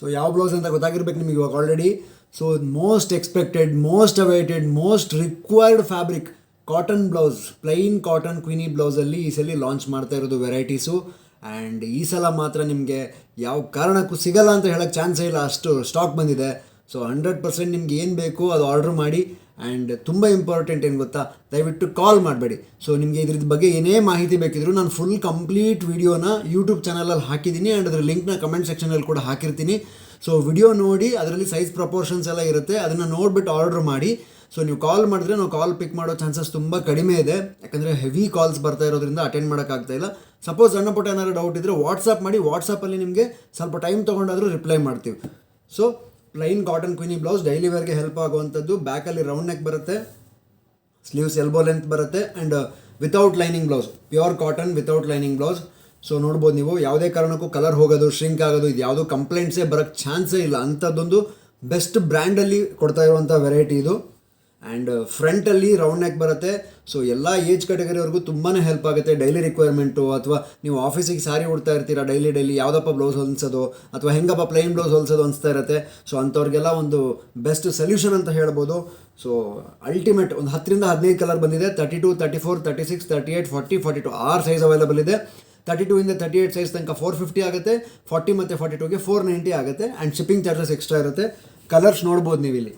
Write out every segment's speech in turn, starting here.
So ಯಾವ blouse ಅಂತ ಗೊತ್ತಾಗಿರ್ಬೇಕು ನಿಮಗೆ ಇವಾಗ already. So most expected, most awaited, most required fabric cotton blouse, plain cotton queenie ಬ್ಲೌಸಲ್ಲಿ ಈ ಸಲ ಲಾಂಚ್ ಮಾಡ್ತಾ ಇರೋದು ವೆರೈಟೀಸು. ಆ್ಯಂಡ್ ಈ ಸಲ ಮಾತ್ರ ನಿಮಗೆ ಯಾವ ಕಾರಣಕ್ಕೂ ಸಿಗಲ್ಲ ಅಂತ ಹೇಳೋಕ್ಕೆ ಚಾನ್ಸೇ ಇಲ್ಲ, ಅಷ್ಟು ಸ್ಟಾಕ್ ಬಂದಿದೆ. ಸೊ 100% ನಿಮ್ಗೆ ಏನು ಬೇಕು ಅದು ಆರ್ಡ್ರ್ ಮಾಡಿ. ಆ್ಯಂಡ್ ತುಂಬ ಇಂಪಾರ್ಟೆಂಟ್ ಏನು ಗೊತ್ತಾ, ದಯವಿಟ್ಟು ಕಾಲ್ ಮಾಡಬೇಡಿ. ಸೊ ನಿಮಗೆ ಇದ್ರ ಬಗ್ಗೆ ಏನೇ ಮಾಹಿತಿ ಬೇಕಿದ್ರು ನಾನು ಫುಲ್ ಕಂಪ್ಲೀಟ್ ವಿಡಿಯೋನ ಯೂಟ್ಯೂಬ್ ಚಾನಲಲ್ಲಿ ಹಾಕಿದ್ದೀನಿ. ಆ್ಯಂಡ್ ಅದರ ಲಿಂಕ್ನ ಕಮೆಂಟ್ ಸೆಕ್ಷನಲ್ಲಿ ಕೂಡ ಹಾಕಿರ್ತೀನಿ. ಸೊ ವಿಡಿಯೋ ನೋಡಿ ಅದರಲ್ಲಿ ಸೈಜ್ ಪ್ರಪೋರ್ಷನ್ಸ್ ಎಲ್ಲ ಇರುತ್ತೆ, ಅದನ್ನು ನೋಡಿಬಿಟ್ಟು ಆರ್ಡ್ರ್ ಮಾಡಿ. ಸೊ ನೀವು ಕಾಲ್ ಮಾಡಿದ್ರೆ ನಾವು ಕಾಲ್ ಪಿಕ್ ಮಾಡೋ ಚಾನ್ಸಸ್ ತುಂಬ ಕಡಿಮೆ ಇದೆ, ಯಾಕಂದರೆ ಹೆವಿ ಕಾಲ್ಸ್ ಬರ್ತಾ ಇರೋದ್ರಿಂದ ಅಟೆಂಡ್ ಮಾಡೋಕ್ಕಾಗ್ತಾಯಿಲ್ಲ. ಸಪೋಸ್ ಸಣ್ಣ ಪುಟ್ಟ ಏನಾದ್ರು ಡೌಟ್ ಇದ್ದರೆ ವಾಟ್ಸಪ್ ಮಾಡಿ, ವಾಟ್ಸಪ್ಪಲ್ಲಿ ನಿಮಗೆ ಸ್ವಲ್ಪ ಟೈಮ್ ತೊಗೊಂಡಾದರೂ ರಿಪ್ಲೈ ಮಾಡ್ತೀವಿ. So plain cotton queenie blouse daily ವೇರ್ಗೆ ಹೆಲ್ಪ್ ಆಗುವಂಥದ್ದು. ಬ್ಯಾಕಲ್ಲಿ ರೌಂಡ್ ನೆಕ್ ಬರುತ್ತೆ, ಸ್ಲೀವ್ಸ್ ಎಲ್ಬೋ ಲೆಂತ್ ಬರುತ್ತೆ. And without lining blouse, pure cotton without lining blouse. So ನೋಡ್ಬೋದು ನೀವು, ಯಾವುದೇ ಕಾರಣಕ್ಕೂ ಕಲರ್ ಹೋಗೋದು, ಶ್ರಿಂಕ್ ಆಗೋದು, ಇದು ಯಾವುದೂ ಕಂಪ್ಲೇಂಟ್ಸೇ ಬರೋಕ್ಕೆ ಚಾನ್ಸೇ ಇಲ್ಲ. ಅಂಥದ್ದೊಂದು ಬೆಸ್ಟ್ ಬ್ರ್ಯಾಂಡಲ್ಲಿ ಕೊಡ್ತಾ ಇರುವಂಥ ವೆರೈಟಿ ಇದು. ಆ್ಯಂಡ್ ಫ್ರಂಟಲ್ಲಿ ರೌಂಡ್ ನೆಕ್ ಬರುತ್ತೆ. ಸೊ ಎಲ್ಲ ಏಜ್ ಕ್ಯಾಟಗರಿವರೆಗೂ ತುಂಬಾ ಹೆಲ್ಪ್ ಆಗುತ್ತೆ. ಡೈಲಿ ರಿಕ್ವೈರ್ಮೆಂಟು, ಅಥವಾ ನೀವು ಆಫೀಸಿಗೆ ಸಾರಿ ಉಡ್ತಾ ಇರ್ತೀರಾ, ಡೈಲಿ ಯಾವುದಪ್ಪ ಬ್ಲೌಸ್ ಹೊಲಿಸೋದು ಅಥವಾ ಹೆಂಗಪ್ಪ ಪ್ಲೈನ್ ಬ್ಲೌಸ್ ಹೊಲಿಸೋದು ಅನಿಸ್ತಾ ಇರುತ್ತೆ. ಸೊ ಅಂಥವ್ರಿಗೆಲ್ಲ ಒಂದು ಬೆಸ್ಟ್ ಸೊಲ್ಯೂಷನ್ ಅಂತ ಹೇಳ್ಬೋದು. ಸೊ ಅಲ್ಟಿಮೇಟ್ ಒಂದು 10ರಿಂದ 15 ಕಲರ್ ಬಂದಿದೆ. 32, 34, 36, 38, 40, 42 6 ಸೈಜ್ ಅವೈಲೇಬಲ್ ಇದೆ. 32ಇಂದ 38 ಸೈಜ್ ತನಕ 450 ಆಗುತ್ತೆ. 40 ಮತ್ತು 42ಗೆ 490 ಆಗುತ್ತೆ. ಆ್ಯಂಡ್ ಶಿಪ್ಪಿಂಗ್ ಚಾರ್ಜಸ್ ಎಕ್ಸ್ಟ್ರಾ ಇರುತ್ತೆ. ಕಲರ್ಸ್ ನೋಡ್ಬೋದು ನೀವು ಇಲ್ಲಿ.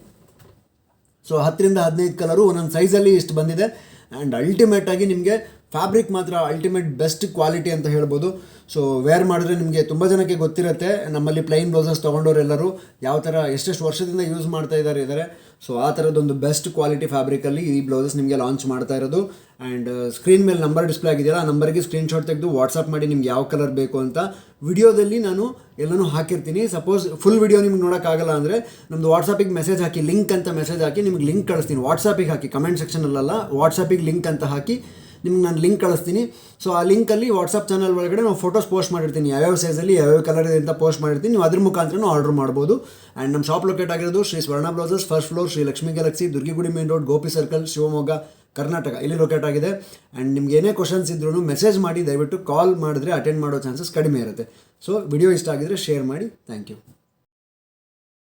ಸೊ 10ರಿಂದ 15 ಕಲರು ಒಂದೊಂದು ಸೈಜಲ್ಲಿ ಇಷ್ಟು ಬಂದಿದೆ. ಆ್ಯಂಡ್ ಅಲ್ಟಿಮೇಟಾಗಿ ನಿಮಗೆ ಫ್ಯಾಬ್ರಿಕ್ ಮಾತ್ರ ಅಲ್ಟಿಮೇಟ್ ಬೆಸ್ಟ್ ಕ್ವಾಲಿಟಿ ಅಂತ ಹೇಳ್ಬೋದು. ಸೊ ವೇರ್ ಮಾಡಿದ್ರೆ ನಿಮಗೆ ತುಂಬ ಜನಕ್ಕೆ ಗೊತ್ತಿರುತ್ತೆ, ನಮ್ಮಲ್ಲಿ ಪ್ಲೈನ್ ಬ್ಲೌಸಸ್ ತೊಗೊಂಡವರೆಲ್ಲರೂ ಯಾವ ಥರ ಎಷ್ಟೆಷ್ಟು ವರ್ಷದಿಂದ ಯೂಸ್ ಮಾಡ್ತಾ ಇದ್ದಾರೆ. ಸೊ ಆ ಥರದ್ದೊಂದು ಬೆಸ್ಟ್ ಕ್ವಾಲಿಟಿ ಫ್ಯಾಬ್ರಿಕಲ್ಲಿ ಈ ಬ್ಲೌಸಸ್ ನಿಮಗೆ ಲಾಂಚ್ ಮಾಡ್ತಾ ಇರೋದು. ಆ್ಯಂಡ್ ಸ್ಕ್ರೀನ್ ಮೇಲೆ ನಂಬರ್ ಡಿಸ್ಪ್ಲೇ ಆಗಿದೆಯಲ್ಲ, ಆ ನಂಬರ್ಗೆ ಸ್ಕ್ರೀನ್ಶಾಟ್ ತೆಗೆದು ವಾಟ್ಸಪ್ ಮಾಡಿ ನಿಮ್ಗೆ ಯಾವ ಕಲರ್ ಬೇಕು ಅಂತ. ವಿಡಿಯೋದಲ್ಲಿ ನಾನು ಎಲ್ಲನೂ ಹಾಕಿರ್ತೀನಿ. ಸಪೋಸ್ ಫುಲ್ ವಿಡಿಯೋ ನಿಮ್ಗೆ ನೋಡೋಕ್ಕಾಗಲ್ಲ ಅಂದರೆ ನಮ್ಮದು ವಾಟ್ಸಪ್ಪಿಗೆ ಮೆಸೇಜ್ ಹಾಕಿ, ಲಿಂಕ್ ಅಂತ ಮೆಸೇಜ್ ಹಾಕಿ ನಿಮ್ಗೆ ಲಿಂಕ್ ಕಳಿಸ್ತೀನಿ. ವಾಟ್ಸಪ್ಪಿಗೆ ಹಾಕಿ, ಕಮೆಂಟ್ ಸೆಕ್ಷನಲ್ಲ, ವಾಟ್ಸಪ್ಪಿಗೆ ಲಿಂಕ್ ಅಂತ ಹಾಕಿ ನಿಮ್ಗೆ ನಾನು ಲಿಂಕ್ ಕಳಿಸ್ತೀನಿ. ಸೊ ಆ ಲಿಂಕಲ್ಲಿ ವಾಟ್ಸಪ್ ಚಾನಲ್ ಒಳಗಡೆ ನಾವು ಫೋಟೋಸ್ ಪೋಸ್ಟ್ ಮಾಡಿರ್ತೀನಿ, ಯಾವ್ಯಾವ ಸೈಜಲ್ಲಿ ಯಾವ್ಯಾವ ಕಲರ್ ಇದೆ ಅಂತ ಪೋಸ್ಟ್ ಮಾಡಿರ್ತೀನಿ. ನೀವು ಅದ್ರ ಮುಖಾಂತರ ಆರ್ಡರ್ ಮಾಡ್ಬೋದು. ಆ್ಯಂಡ್ ನಮ್ಮ ಶಾಪ್ ಲೊಕೇಟ್ ಆಗಿರೋದು Shri Swarna blouses, first floor, Shri Lakshmi galaxy, Durgigudi main road, Gopi circle, Shivamogga, Karnataka, ಇಲ್ಲಿ ಲೊಕೇಟ್ ಆಗಿದೆ. ಆ್ಯಂಡ್ ನಿಮ್ಗೆ ಏನೇ ಕ್ವಶನ್ಸ್ ಇದ್ರೂ ಮೆಸೇಜ್ ಮಾಡಿ, ದಯವಿಟ್ಟು ಕಾಲ್ ಮಾಡಿದ್ರೆ ಅಟೆಂಡ್ ಮಾಡೋ ಚಾನ್ಸಸ್ ಕಡಿಮೆ ಇರುತ್ತೆ. ಸೊ ವಿಡಿಯೋ ಇಷ್ಟ ಆಗಿದ್ರೆ ಶೇರ್ ಮಾಡಿ. Thank you.